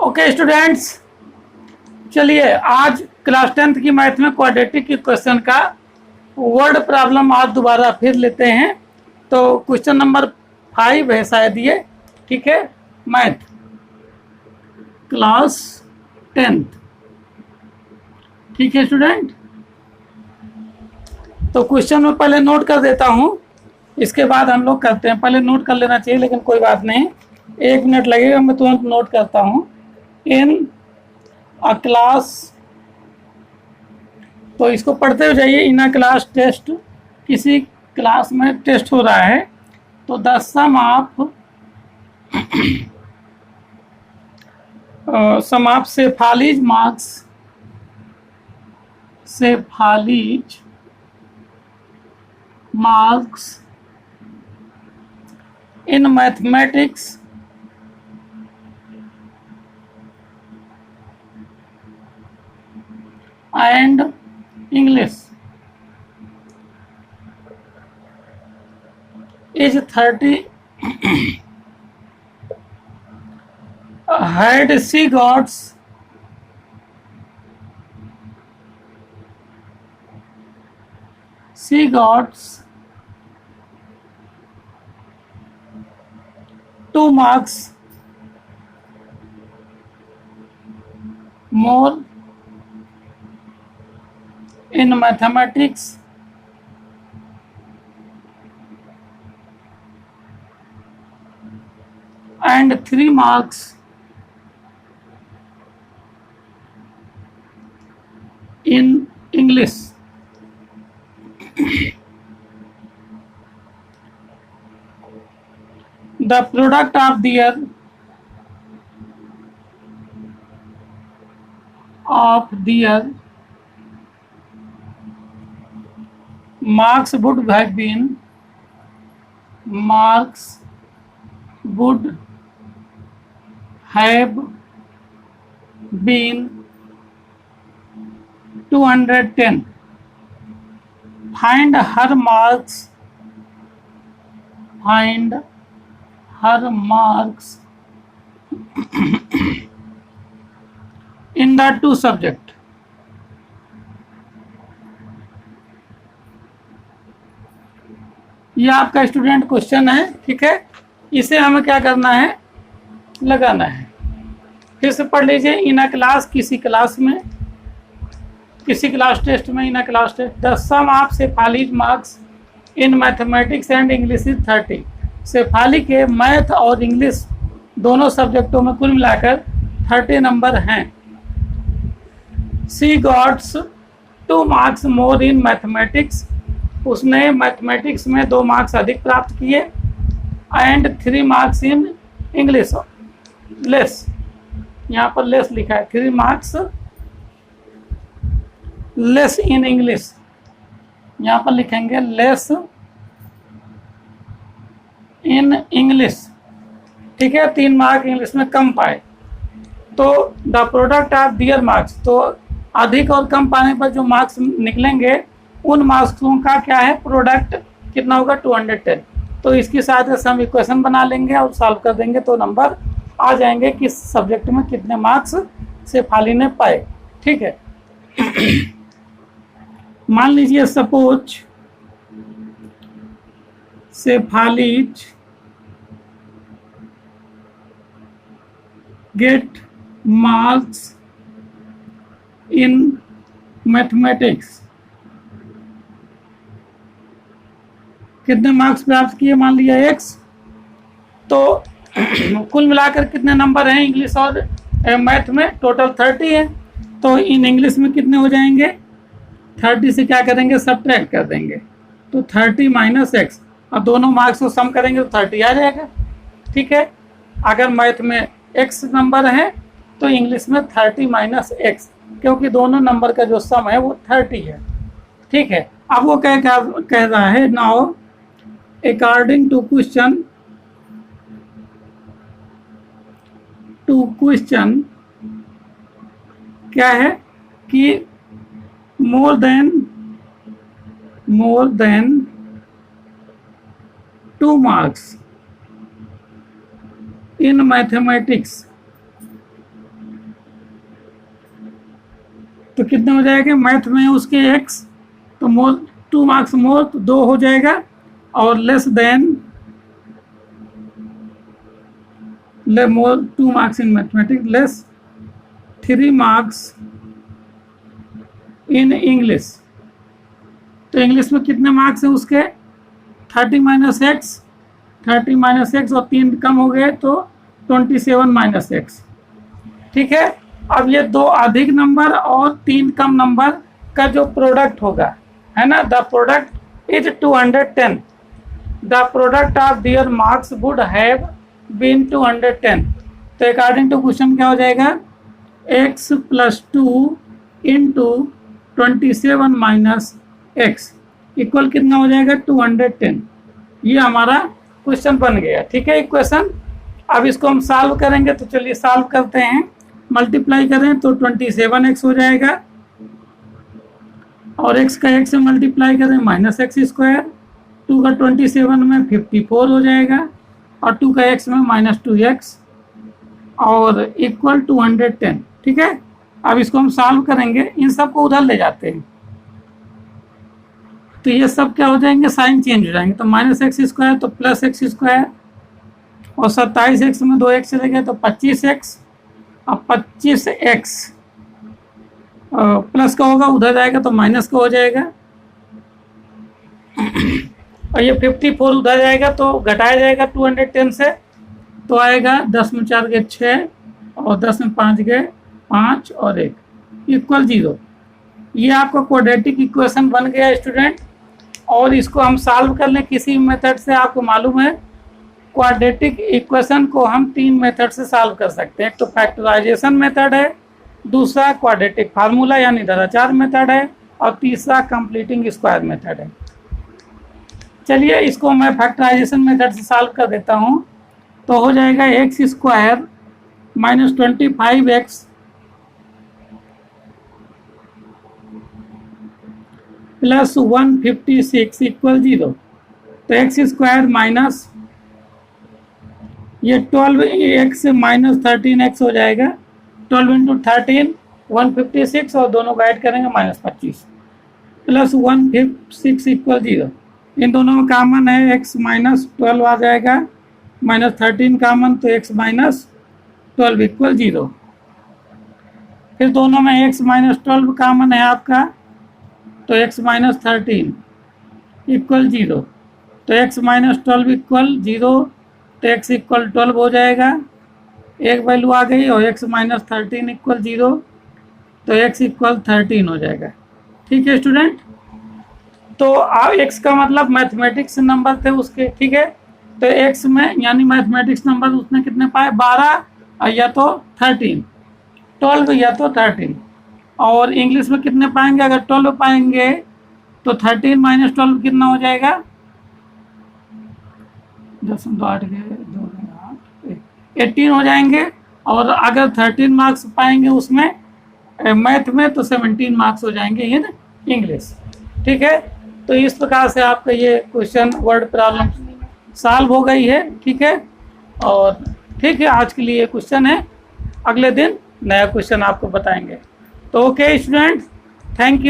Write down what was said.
Okay students, चलिए आज class 10th की मैथ में क्वाड्रेटिक इक्वेशन का वर्ड प्रॉब्लम आज दोबारा फिर लेते हैं। तो क्वेश्चन नंबर 5 है शायद ये, ठीक है। मैथ क्लास 10th, ठीक है स्टूडेंट। तो क्वेश्चन में पहले नोट कर देता हूँ, इसके बाद हम लोग करते हैं। पहले नोट कर लेना चाहिए लेकिन कोई बात नहीं, 1 मिनट लगेगा, मैं तुरंत नोट करता हूँ। इन अ क्लास, तो इसको पढ़ते हो जाइए। इन अ क्लास टेस्ट, किसी क्लास में टेस्ट हो रहा है। तो the sum of Shefali's marks in mathematics and English is 30. Had she got two marks more in mathematics and 3 marks in English. The product of their marks would have been 210. Find her marks in the 2 subject. ये आपका student question है, ठीक है। इसे हमें क्या करना है, लगाना है। फिर से पढ़ लीजिए। इन अ क्लास, किसी क्लास में, किसी क्लास टेस्ट में, in a class test. The sum of Shefali's marks in mathematics and English is 30। Shefali के मैथ और इंग्लिश दोनों सब्जेक्टों में कुल मिलाकर 30 नंबर हैं। She gots 2 marks more in mathematics, उसने मैथमेटिक्स में 2 मार्क्स अधिक प्राप्त किए। And 3 marks in English less, यहाँ पर लेस लिखा है, 3 मार्क्स लेस इन इंग्लिश, यहाँ पर लिखेंगे लेस इन इंग्लिश, ठीक है। 3 मार्क इंग्लिश में कम पाए। तो the product of their marks, तो अधिक और कम पाने पर जो मार्क्स निकलेंगे उन मार्क्सों का क्या है, प्रोडक्ट कितना होगा, 210। तो इसकी सहायता से हम इक्वेशन बना लेंगे और सॉल्व कर देंगे, तो नंबर आ जाएंगे किस सब्जेक्ट में कितने मार्क्स सेफाली ने पाए, ठीक है। मान लीजिए suppose Shefali's get marks in mathematics, कितने मार्क्स प्राप्त किए, मान लिया x। तो कुल मिलाकर कितने नंबर हैं इंग्लिश और मैथ में, टोटल 30 है। तो इन इंग्लिश में कितने हो जाएंगे, 30 से क्या करेंगे, सब्ट्रैक्ट कर देंगे। तो 30 माइनस x, और दोनों मार्क्स को सम करेंगे तो 30 आ जाएगा, ठीक है। अगर मैथ में x नंबर है तो इंग्लिश में 30 माइनस x, क्योंकि दोनों नंबर का जो सम है वो 30 है, ठीक है। अब वो कह रहा है, नाउ अकॉर्डिंग टू क्वेश्चन क्या है कि more than 2 marks in mathematics तो कितने हो जाएंगे मैथ में उसके एक्स, तो मोर 2 मार्क्स मोर तो 2 हो जाएगा, और less than more 2 marks in mathematics, less 3 marks in English. तो इंग्लिश में कितने मार्क्स है उसके 30 माइनस एक्स, 30 माइनस एक्स और 3 कम हो गए तो 27 माइनस एक्स। ठीक है, अब ये 2 अधिक नंबर और 3 कम नंबर का जो प्रोडक्ट होगा, है ना, the product is 210, the product of their marks would have been 210। तो अकॉर्डिंग टू क्वेश्चन क्या हो जाएगा, x + 2 into 27 minus x equal कितना हो जाएगा 210। ये हमारा क्वेश्चन बन गया। ठीक है इक्वेशन। अब इसको हम सॉल्व करेंगे, तो चलिए सॉल्व करते हैं। मल्टीप्लाई करें तो 27x हो जाएगा, और x का x से मल्टीप्लाई करें -x², 2 का 27 में 54 हो जाएगा, और 2 का x में -2x, और इक्वल 210। ठीक है, अब इसको हम सॉल्व करेंगे, इन सबको उधर ले जाते हैं, तो ये सब क्या हो जाएंगे, साइन चेंज हो जाएंगे। तो -x² तो +x², और 27x में 2x चले गए तो 25x, अब 25x प्लस का होगा उधर जाएगा तो माइनस का हो जाएगा, और ये 54 उधर जाएगा तो घटाया जाएगा 210 से, तो आएगा 10 में 4 गए 6, और 10 में 5 गए 5 और 1 इक्वल 0। ये आपका क्वाड्रेटिक इक्वेशन बन गया स्टूडेंट। और इसको हम सॉल्व कर लें किसी मेथड से। आपको मालूम है क्वाड्रेटिक इक्वेशन को हम 3 मेथड से सॉल्व कर सकते हैं। एक तो फैक्टराइजेशन मेथड है, दूसरा क्वाड्रेटिक फार्मूला यानी दराचार मेथड है, और तीसरा कंप्लीटिंग स्क्वायर मेथड है। चलिए इसको मैं फैक्टराइजेशन मेथड से सॉल्व कर देता हूँ। तो हो जाएगा x² -25x प्लस 156 इक्वल 0। तो x² माइनस ये 12x -13x हो जाएगा, 12 इंटू 13 156, और दोनों को ऐड करेंगे -25 प्लस 156 इक्वल 0। इन दोनों में कॉमन है x -12 आ जाएगा, -13 कॉमन तो x -12 इक्वल 0। फिर दोनों में x -12 कॉमन है आपका, तो x -13 इक्वल 0। तो x -12 इक्वल 0, तो x इक्वल 12 हो जाएगा, एक वैल्यू आ गई, और x -13 इक्वल 0, तो x इक्वल 13 हो जाएगा। ठीक है स्टूडेंट। तो x का मतलब मैथमेटिक्स नंबर थे उसके। ठीक है, तो x में यानी मैथमेटिक्स नंबर उसने कितने पाए 12 या तो 13, 12 या तो 13। और इंग्लिश में कितने पाएंगे, अगर 12 पाएंगे तो 13 - 12 कितना हो जाएगा, 10 2 8 2 8 18 हो जाएंगे। और अगर 13 मार्क्स पाएंगे उसमें मैथ में तो 17 मार्क्स हो जाएंगे इन इंग्लिश। ठीक है, तो इस प्रकार से आपका ये क्वेश्चन वर्ड प्रॉब्लम सॉल्व हो गई है। ठीक है, और ठीक है आज के लिए ये क्वेश्चन है, अगले दिन नया क्वेश्चन आपको बताएंगे। तो ओके स्टूडेंट, थैंक यू।